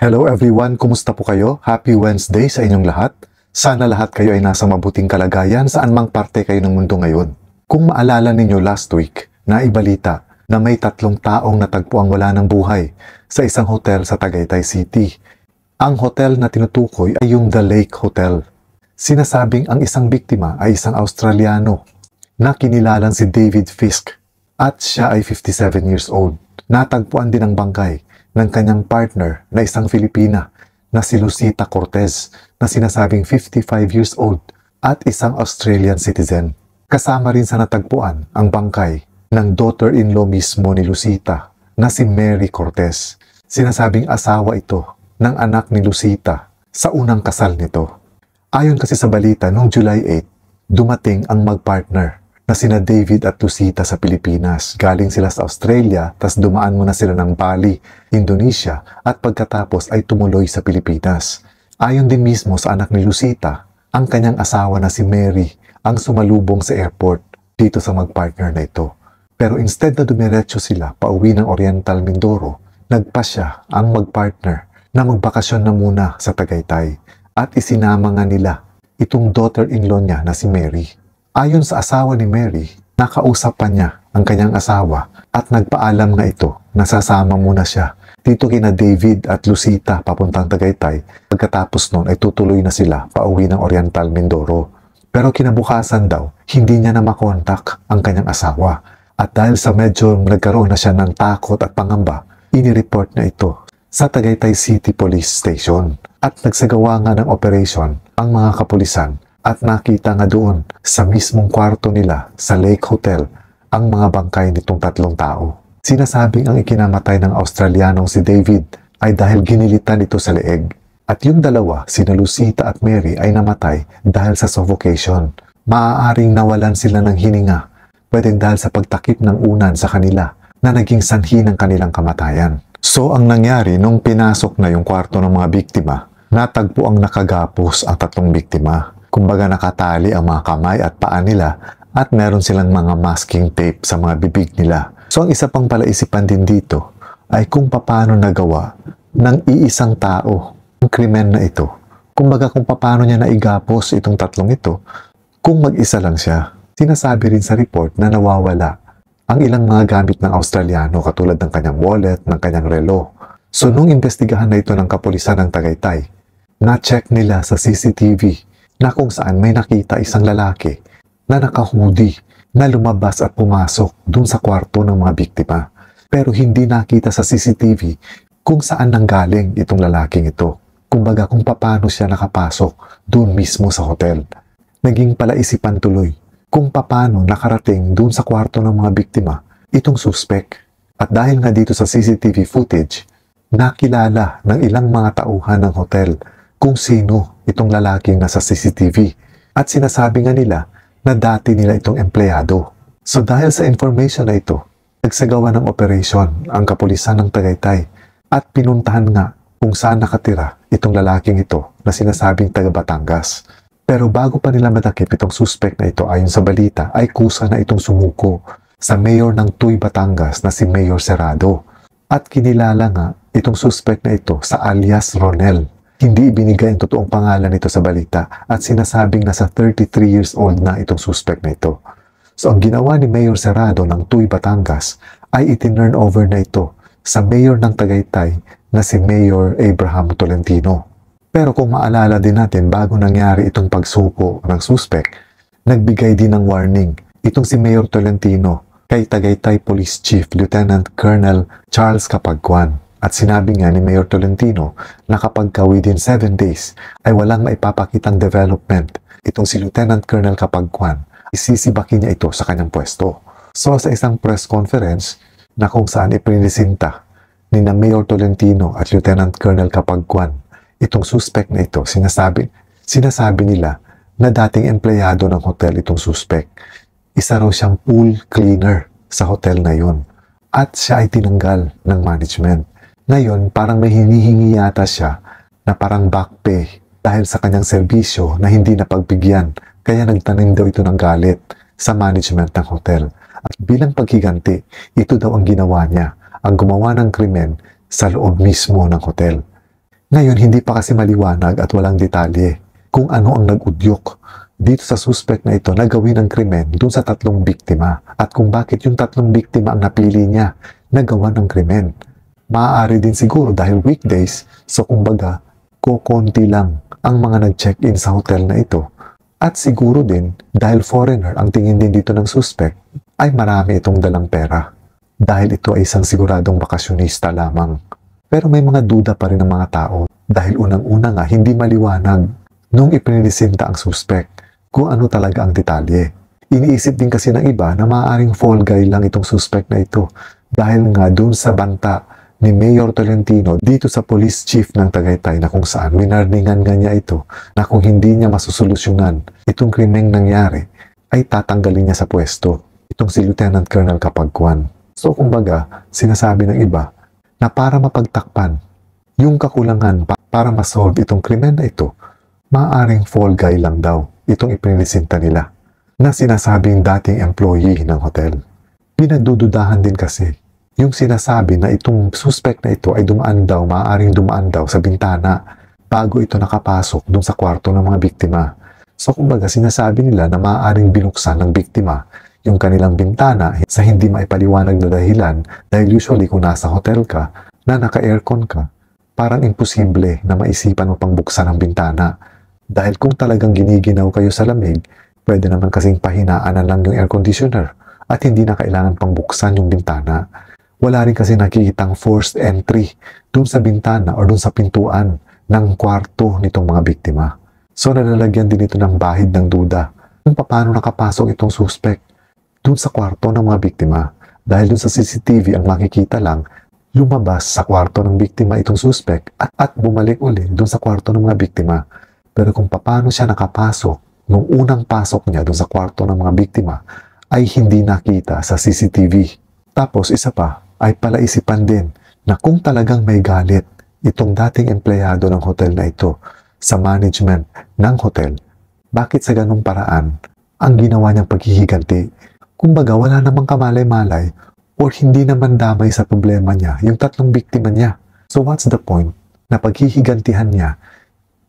Hello everyone, kumusta po kayo? Happy Wednesday sa inyong lahat. Sana lahat kayo ay nasa mabuting kalagayan saan mang parte kayo ng mundo ngayon. Kung maalala ninyo last week, naibalita na may 3 taong natagpuang wala ng buhay sa isang hotel sa Tagaytay City. Ang hotel na tinutukoy ay yung The Lake Hotel. Sinasabing ang isang biktima ay isang Australiano na kinilalang si David Fisk at siya ay 57 years old. Natagpuan din ang bangkay ng kanyang partner na isang Filipina na si Lucita Cortez na sinasabing 55 years old at isang Australian citizen. Kasama rin sa natagpuan ang bangkay ng daughter-in-law mismo ni Lucita na si Mary Cortez. Sinasabing asawa ito ng anak ni Lucita sa unang kasal nito. Ayon kasi sa balita, noong July 8, dumating ang mag-partner na sina David at Lucita sa Pilipinas. Galing sila sa Australia, tas dumaan muna sila ng Bali, Indonesia, at pagkatapos ay tumuloy sa Pilipinas. Ayon din mismo sa anak ni Lucita, ang kanyang asawa na si Mary ang sumalubong sa airport dito sa mag-partner na ito. Pero instead na dumiretso sila pauwi ng Oriental Mindoro, nagpasya ang mag-partner na magbakasyon na muna sa Tagaytay at isinama nga nila itong daughter-in-law niya na si Mary. Ayon sa asawa ni Mary, nakausap pa niya ang kanyang asawa at nagpaalam nga ito na sasama muna siya dito kina David at Lucita papuntang Tagaytay. Pagkatapos noon ay tutuloy na sila pauwi ng Oriental Mindoro. Pero kinabukasan daw, hindi niya na makontak ang kanyang asawa. At dahil sa medyo nagkaroon na siya ng takot at pangamba, inireport na ito sa Tagaytay City Police Station. At nagsagawa nga ng operation ang mga kapulisan. At nakita nga doon sa mismong kwarto nila sa Lake Hotel ang mga bangkay nitong 3 tao. Sinasabing ang ikinamatay ng Australianong si David ay dahil ginilitan ito sa leeg. At yung dalawa, sina Lucita at Mary ay namatay dahil sa suffocation. Maaaring nawalan sila ng hininga, pwedeng dahil sa pagtakip ng unan sa kanila na naging sanhi ng kanilang kamatayan. So ang nangyari nung pinasok na yung kwarto ng mga biktima, natagpo ang nakagapos ang 3 biktima. Kumbaga nakatali ang mga kamay at paa nila at meron silang mga masking tape sa mga bibig nila. So ang isa pang palaisipan din dito ay kung paano nagawa ng iisang tao ang krimen na ito. Kumbaga kung paano niya naigapos itong 3 ito kung mag-isa lang siya. Sinasabi rin sa report na nawawala ang ilang mga gamit ng Australiano katulad ng kanyang wallet, ng kanyang relo. So nung investigahan na ito ng kapulisan ng Tagaytay, na-check nila sa CCTV na kung saan may nakita isang lalaki na naka-hoodie na lumabas at pumasok dun sa kwarto ng mga biktima. Pero hindi nakita sa CCTV kung saan nanggaling itong lalaking ito. Kumbaga kung paano siya nakapasok dun mismo sa hotel. Naging palaisipan tuloy kung paano nakarating dun sa kwarto ng mga biktima itong suspect. At dahil nga dito sa CCTV footage, nakilala ng ilang mga tauhan ng hotel kung sino itong lalaking nasa CCTV at sinasabi nga nila na dati nila itong empleyado. So dahil sa information na ito, nagsagawa ng operation ang kapulisan ng Tagaytay at pinuntahan nga kung saan nakatira itong lalaking ito na sinasabing taga Batangas. Pero bago pa nila madakip itong suspect na ito ayon sa balita ay kusa na itong sumuko sa mayor ng Tuy, Batangas na si Mayor Serrado. At kinilala nga itong suspect na ito sa alias Ronel. Hindi ibinigay ang totoong pangalan nito sa balita at sinasabing nasa 33 years old na itong suspect na ito. So ang ginawa ni Mayor Serrado ng Tuy, Batangas ay itinurn over na ito sa mayor ng Tagaytay na si Mayor Abraham Tolentino. Pero kung maalala din natin bago nangyari itong pagsuko ng suspect, nagbigay din ng warning itong si Mayor Tolentino kay Tagaytay Police Chief Lieutenant Colonel Charles Capagcuan. At sinabi nga ni Mayor Tolentino na kapag within 7 days ay walang maipapakitang development itong si Lieutenant Colonel Capagcuan, isisibakin niya ito sa kanyang pwesto. So sa isang press conference na kung saan iprinisinta ni na Mayor Tolentino at Lieutenant Colonel Capagcuan itong suspect na ito, sinasabi nila na dating empleyado ng hotel itong suspect. Isa raw siyang pool cleaner sa hotel na yun at siya ay tinanggal ng management. Ngayon, parang may hinihingi yata siya na parang back pay dahil sa kanyang serbisyo na hindi napagbigyan. Kaya nagtanim daw ito ng galit sa management ng hotel. At bilang paghiganti, ito daw ang ginawa niya, ang gumawa ng krimen sa loob mismo ng hotel. Ngayon, hindi pa kasi maliwanag at walang detalye kung ano ang nag-udyok dito sa suspect na ito na gawin ang krimen dun sa 3 biktima at kung bakit yung 3 biktima ang napili niya na gawa ng krimen. Maaari din siguro dahil weekdays, so kumbaga, kokonti lang ang mga nag-check-in sa hotel na ito. At siguro din, dahil foreigner ang tingin din dito ng suspect, ay marami itong dalang pera. Dahil ito ay isang siguradong bakasyonista lamang. Pero may mga duda pa rin ng mga tao dahil unang-una nga hindi maliwanag nung ipinisinta ang suspect kung ano talaga ang detalye. Iniisip din kasi ng iba na maaaring fall guy lang itong suspect na ito dahil nga dun sa banta ni Mayor Tolentino dito sa police chief ng Tagaytay na kung saan minarningan nga niya ito na kung hindi niya masusolusyonan itong krimeng nangyari ay tatanggalin niya sa pwesto itong si Lieutenant Colonel Kapagkuan. So kumbaga, sinasabi ng iba na para mapagtakpan yung kakulangan para masolve itong krimen na ito, maaaring fall guy lang daw itong ipinisinta nila na sinasabing dating employee ng hotel. Pinagdududahan din kasi yung sinasabi na itong suspect na ito ay maaaring dumaan daw sa bintana bago ito nakapasok dun sa kwarto ng mga biktima. So kumbaga sinasabi nila na maaaring binuksan ng biktima yung kanilang bintana sa hindi maipaliwanag na dahilan dahil usually kung nasa hotel ka na naka-aircon ka, parang imposible na maisipan mo pang buksan ang bintana. Dahil kung talagang giniginaw kayo sa lamig, pwede naman kasing pahinaan na lang yung air conditioner at hindi na kailangan pang buksan yung bintana. Wala rin kasi nakikitang forced entry dun sa bintana o dun sa pintuan ng kwarto nitong mga biktima. So nalalagyan din ito ng bahid ng duda kung paano nakapasok itong suspect dun sa kwarto ng mga biktima. Dahil dun sa CCTV ang makikita lang, lumabas sa kwarto ng biktima itong suspect at bumalik uli dun sa kwarto ng mga biktima. Pero kung paano siya nakapasok nung unang pasok niya dun sa kwarto ng mga biktima ay hindi nakita sa CCTV. Tapos isa pa ay palaisipan din na kung talagang may galit itong dating empleyado ng hotel na ito sa management ng hotel, bakit sa ganung paraan ang ginawa niyang paghihiganti? Kumbaga wala namang kamalay-malay or hindi naman damay sa problema niya yung 3 biktima niya. So what's the point na paghihigantihan niya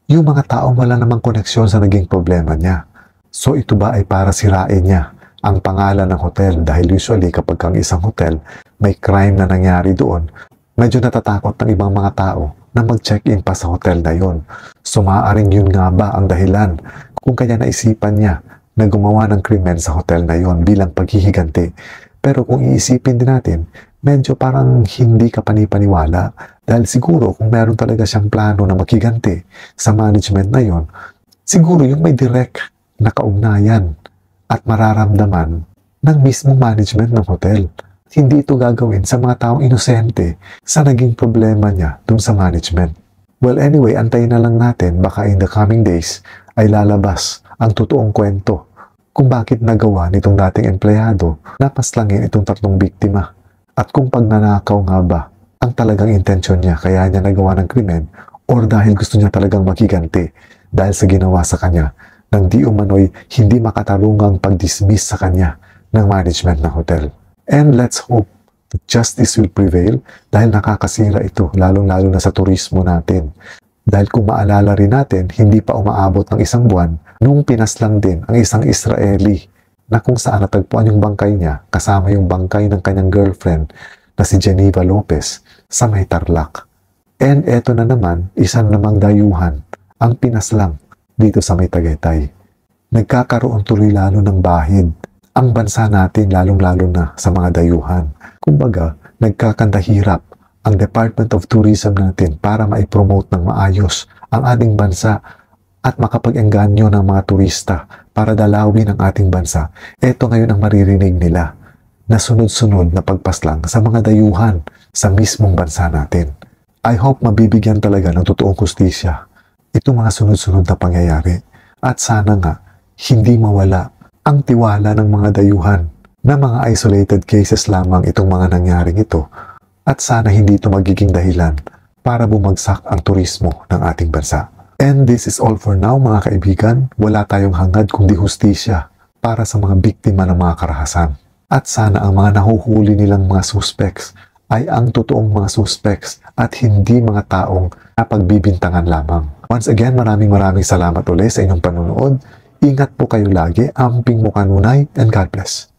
yung mga taong wala namang koneksyon sa naging problema niya? So ito ba ay para sirain niya ang pangalan ng hotel? Dahil usually kapag ang isang hotel may crime na nangyari doon, medyo natatakot ng ibang mga tao na mag-check-in pa sa hotel na yon. So maaaring yun nga ba ang dahilan kung kaya naisipan niya na gumawa ng krimen sa hotel na yon bilang paghihiganti. Pero kung iisipin din natin, medyo parang hindi ka panipaniwala dahil siguro kung meron talaga siyang plano na makiganti sa management na yon, siguro yung may direct na kaugnayan at mararamdaman ng mismong management ng hotel. Hindi ito gagawin sa mga taong inosente sa naging problema niya dun sa management. Well anyway, antayin na lang natin baka in the coming days ay lalabas ang totoong kwento kung bakit nagawa nitong dating empleyado na paslangin itong 3 biktima at kung pagnanakaw nga ba ang talagang intensyon niya kaya niya nagawa ng krimen or dahil gusto niya talagang makiganti dahil sa ginawa sa kanya ng di umano'y hindi makatarungang pag-dismiss sa kanya ng management ng hotel. And let's hope that justice will prevail dahil nakakasira ito lalong-lalo na sa turismo natin. Dahil kung maalala rin natin, hindi pa umaabot ng 1 buwan nung pinaslang din ang isang Israeli na kung saan natagpuan yung bangkay niya kasama yung bangkay ng kanyang girlfriend na si Geneva Lopez sa may Tarlac. And eto na naman, isang namang dayuhan ang pinaslang dito sa may Tagaytay. Nagkakaroon tuloy lalo ng bahid ang bansa natin lalong-lalo na sa mga dayuhan. Kumbaga, nagkakandahirap ang Department of Tourism natin para maipromote ng maayos ang ating bansa at makapag-engganyo ng mga turista para dalawin ang ating bansa. Ito ngayon ang maririnig nila na sunod-sunod na pagpaslang sa mga dayuhan sa mismong bansa natin. I hope mabibigyan talaga ng totoong hustisya itong mga sunod-sunod na pangyayari at sana nga hindi mawala ang tiwala ng mga dayuhan na mga isolated cases lamang itong mga nangyaring ito at sana hindi ito magiging dahilan para bumagsak ang turismo ng ating bansa. And this is all for now mga kaibigan. Wala tayong hangad kundi hustisya para sa mga biktima ng mga karahasan. At sana ang mga nahuhuli nilang mga suspects ay ang totoong mga suspects at hindi mga taong napagbibintangan lamang. Once again, maraming salamat ulit sa inyong panunood. Ingat po kayo lagi, amping mo kanunay, and God bless.